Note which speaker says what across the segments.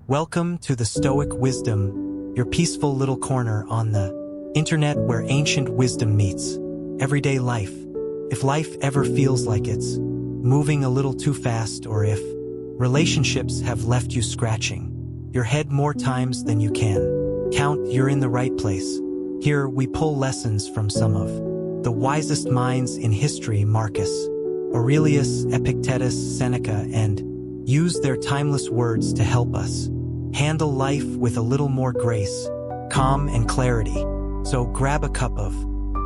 Speaker 1: Welcome to the Stoic Wisdom, your peaceful little corner on the internet where ancient wisdom meets everyday life. If life ever feels like it's moving a little too fast, or if relationships have left you scratching your head more times than you can count, you're in the right place. Here we pull lessons from some of the wisest minds in history, Marcus Aurelius, Epictetus, Seneca, and use their timeless words to help us handle life with a little more grace, calm, and clarity. So grab a cup of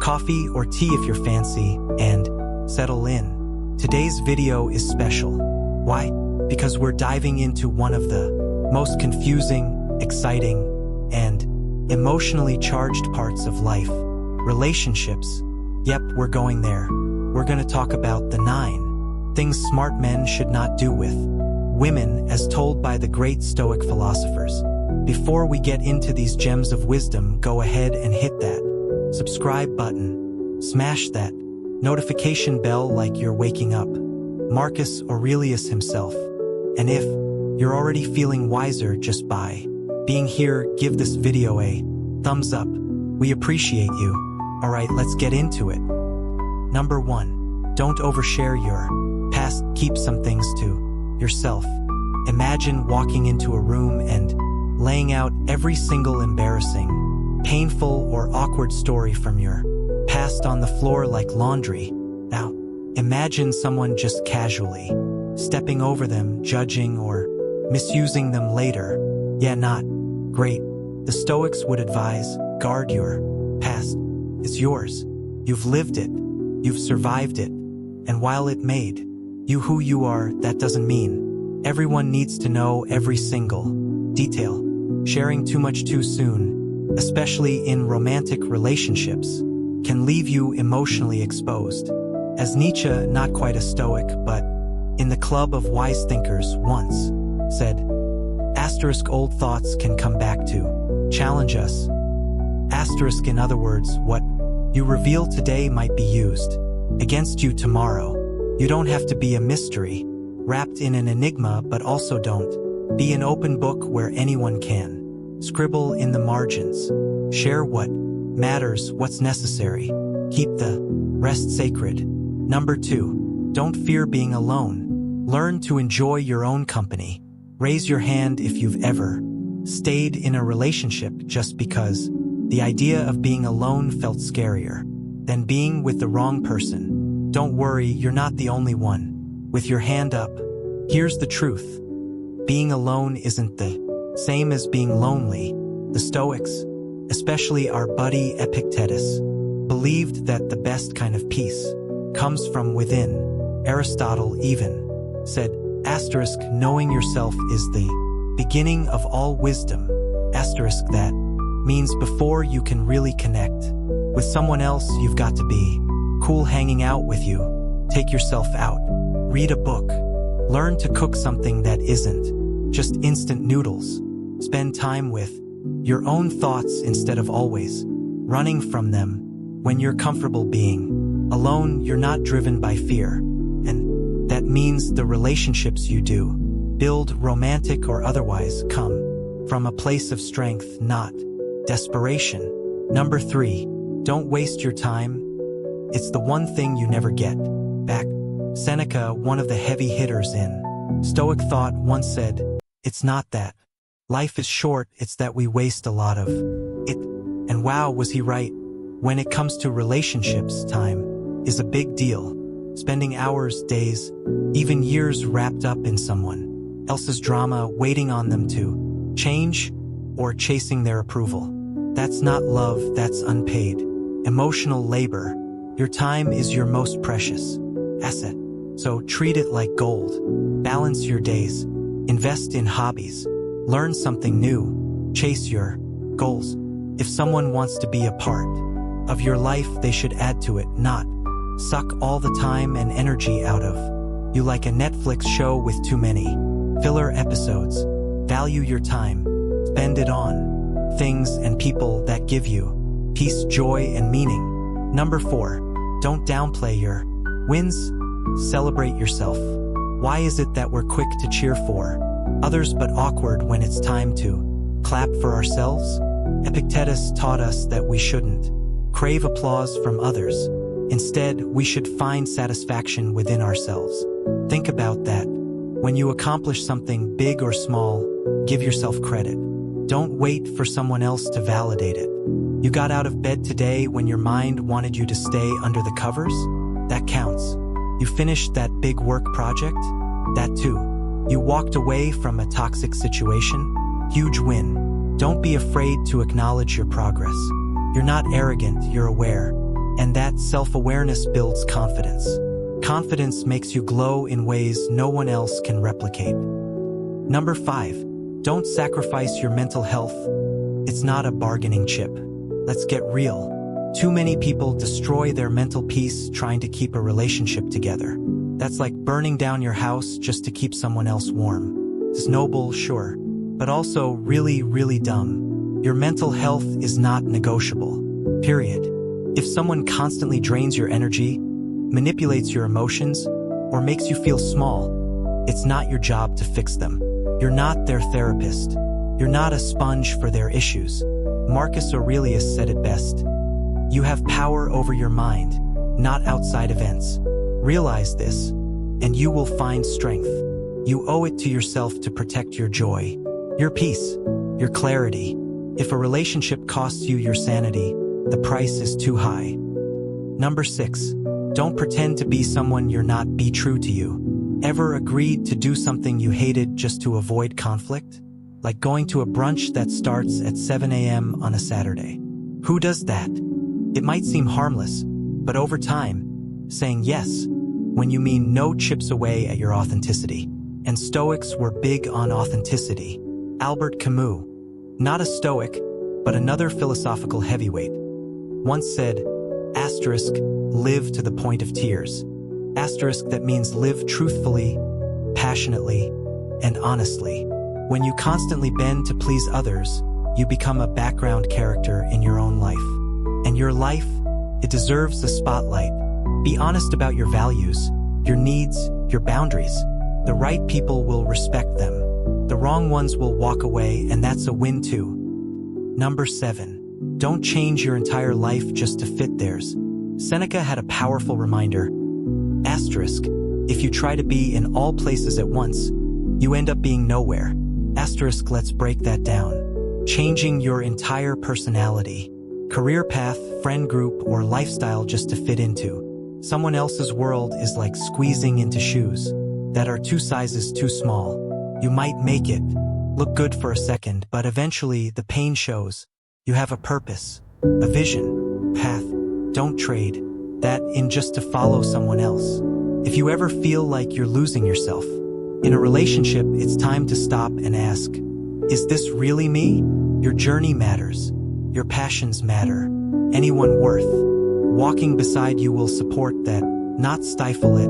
Speaker 1: coffee or tea if you're fancy and settle in. Today's video is special. Why? Because we're diving into one of the most confusing, exciting, and emotionally charged parts of life: relationships. Yep, we're going there. We're going to talk about the 9 things smart men should not do with women, as told by the great Stoic philosophers. Before we get into these gems of wisdom, go ahead and hit that subscribe button. Smash that notification bell like you're waking up Marcus Aurelius himself. And if you're already feeling wiser just by being here, give this video a thumbs up. We appreciate you. Alright, let's get into it. Number 1. Don't overshare your past. Keep some things to yourself. Imagine walking into a room and laying out every single embarrassing, painful, or awkward story from your past on the floor like laundry. Now, imagine someone just casually stepping over them, judging or misusing them later. Yeah, not great. The Stoics would advise, guard your past. It's yours. You've lived it. You've survived it. And while it made you who you are, that doesn't mean everyone needs to know every single detail. Sharing too much too soon, especially in romantic relationships, can leave you emotionally exposed. As Nietzsche, not quite a Stoic, but in the club of wise thinkers, once said, old thoughts can come back to challenge us. In other words, what you reveal today might be used against you tomorrow. You don't have to be a mystery, wrapped in an enigma, but also don't be an open book where anyone can scribble in the margins. Share what matters, what's necessary. Keep the rest sacred. Number 2. Don't fear being alone. Learn to enjoy your own company. Raise your hand if you've ever stayed in a relationship just because the idea of being alone felt scarier than being with the wrong person. Don't worry, you're not the only one with your hand up. Here's the truth. Being alone isn't the same as being lonely. The Stoics, especially our buddy Epictetus, believed that the best kind of peace comes from within. Aristotle even said, knowing yourself is the beginning of all wisdom. That means before you can really connect with someone else, you've got to be cool hanging out with you. Take yourself out. Read a book. Learn to cook something that isn't just instant noodles. Spend time with your own thoughts instead of always running from them. When you're comfortable being alone, you're not driven by fear. And that means the relationships you do build, romantic or otherwise, come from a place of strength, not desperation. Number 3. Don't waste your time. It's the one thing you never get back. Seneca, one of the heavy hitters in Stoic thought, once said, it's not that life is short, it's that we waste a lot of it. And wow, was he right. When it comes to relationships, time is a big deal. Spending hours, days, even years wrapped up in someone else's drama, waiting on them to change or chasing their approval. That's not love, that's unpaid emotional labor. Your time is your most precious asset, so treat it like gold. Balance your days, invest in hobbies, learn something new, chase your goals. If someone wants to be a part of your life, they should add to it, not suck all the time and energy out of you like a Netflix show with too many filler episodes. Value your time, spend it on things and people that give you peace, joy, and meaning. Number 4. Don't downplay your wins. Celebrate yourself. Why is it that we're quick to cheer for others but awkward when it's time to clap for ourselves. Epictetus taught us that we shouldn't crave applause from others. Instead, we should find satisfaction within ourselves. Think about that. When you accomplish something big or small, give yourself credit. Don't wait for someone else to validate it. You got out of bed today when your mind wanted you to stay under the covers? That counts. You finished that big work project? That too. You walked away from a toxic situation? Huge win. Don't be afraid to acknowledge your progress. You're not arrogant, you're aware. And that self-awareness builds confidence. Confidence makes you glow in ways no one else can replicate. Number 5. Don't sacrifice your mental health. It's not a bargaining chip. Let's get real. Too many people destroy their mental peace trying to keep a relationship together. That's like burning down your house just to keep someone else warm. It's noble, sure, but also really, really dumb. Your mental health is not negotiable. Period. If someone constantly drains your energy, manipulates your emotions, or makes you feel small, it's not your job to fix them. You're not their therapist. You're not a sponge for their issues. Marcus Aurelius said it best. You have power over your mind, not outside events. Realize this, and you will find strength. You owe it to yourself to protect your joy, your peace, your clarity. If a relationship costs you your sanity, the price is too high. Number 6. Don't pretend to be someone you're not. Be true to you. Ever agreed to do something you hated just to avoid conflict? Like going to a brunch that starts at 7 a.m. on a Saturday. Who does that? It might seem harmless, but over time, saying yes when you mean no chips away at your authenticity. And Stoics were big on authenticity. Albert Camus, not a Stoic, but another philosophical heavyweight, once said, asterisk, live to the point of tears. Asterisk, that means live truthfully, passionately, and honestly. When you constantly bend to please others, you become a background character in your own life. And your life, it deserves the spotlight. Be honest about your values, your needs, your boundaries. The right people will respect them. The wrong ones will walk away, and that's a win too. Number 7. Don't change your entire life just to fit theirs. Seneca had a powerful reminder. Asterisk, if you try to be in all places at once, you end up being nowhere. Asterisk, let's break that down. Changing your entire personality, career path, friend group, or lifestyle just to fit into someone else's world is like squeezing into shoes that are 2 sizes too small. You might make it look good for a second, but eventually the pain shows. You have a purpose, a vision, path. Don't trade that in just to follow someone else. If you ever feel like you're losing yourself in a relationship, it's time to stop and ask, is this really me? Your journey matters. Your passions matter. Anyone worth walking beside you will support that, not stifle it.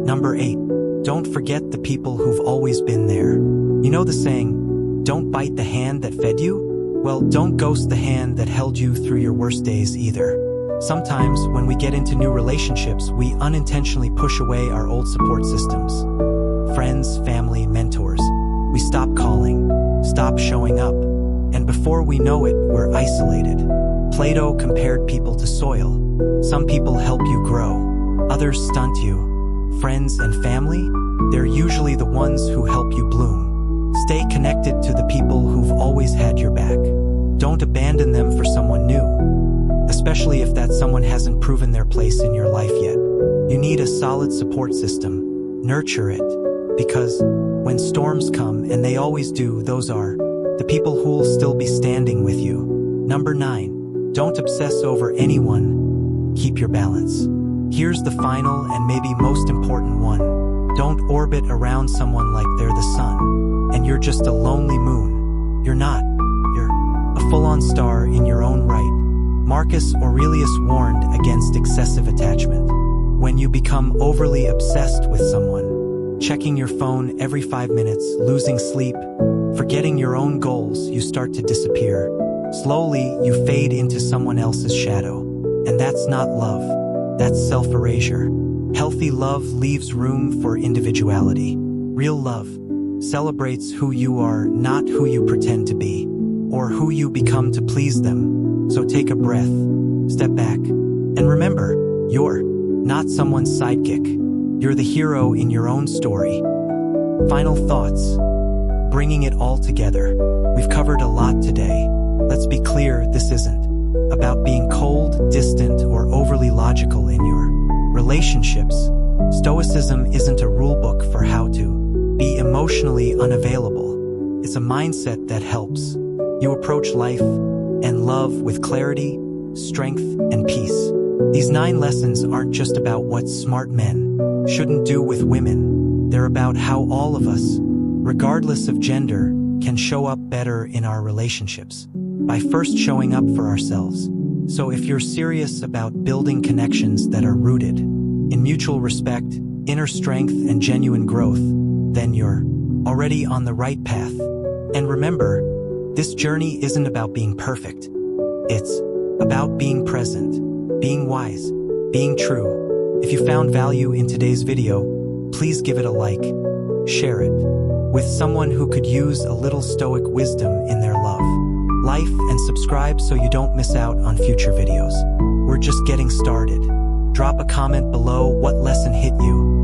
Speaker 1: Number 8. Don't forget the people who've always been there. You know the saying, don't bite the hand that fed you? Well, don't ghost the hand that held you through your worst days either. Sometimes, when we get into new relationships, we unintentionally push away our old support systems. Friends, family, mentors. We stop calling, stop showing up, and before we know it, we're isolated. Plato compared people to soil. Some people help you grow, others stunt you. Friends and family, they're usually the ones who help you bloom. Stay connected to the people who've always had your back. Don't abandon them for someone new, especially if that someone hasn't proven their place in your life yet. You need a solid support system. Nurture it, because when storms come, and they always do, those are the people who'll still be standing with you. Number 9. Don't obsess over anyone. Keep your balance. Here's the final and maybe most important one. Don't orbit around someone like they're the sun, and you're just a lonely moon. You're not. You're a full-on star in your own right. Marcus Aurelius warned against excessive attachment. When you become overly obsessed with someone, checking your phone every 5 minutes, losing sleep, forgetting your own goals, you start to disappear. Slowly, you fade into someone else's shadow. And that's not love. That's self-erasure. Healthy love leaves room for individuality. Real love celebrates who you are, not who you pretend to be, or who you become to please them. So take a breath, step back, and remember, you're not someone's sidekick. You're the hero in your own story. Final thoughts. Bringing it all together. We've covered a lot today. Let's be clear, this isn't about being cold, distant, or overly logical in your relationships. Stoicism isn't a rulebook for how to be emotionally unavailable. It's a mindset that helps you approach life and love with clarity, strength, and peace. These 9 lessons aren't just about what smart men shouldn't do with women. They're about how all of us, regardless of gender, can show up better in our relationships by first showing up for ourselves. So if you're serious about building connections that are rooted in mutual respect, inner strength, and genuine growth, then you're already on the right path. And remember, this journey isn't about being perfect. It's about being present, being wise, being true. If you found value in today's video, please give it a like, share it with someone who could use a little Stoic wisdom in their life, and subscribe so you don't miss out on future videos. We're just getting started. Drop a comment below what lesson hit you,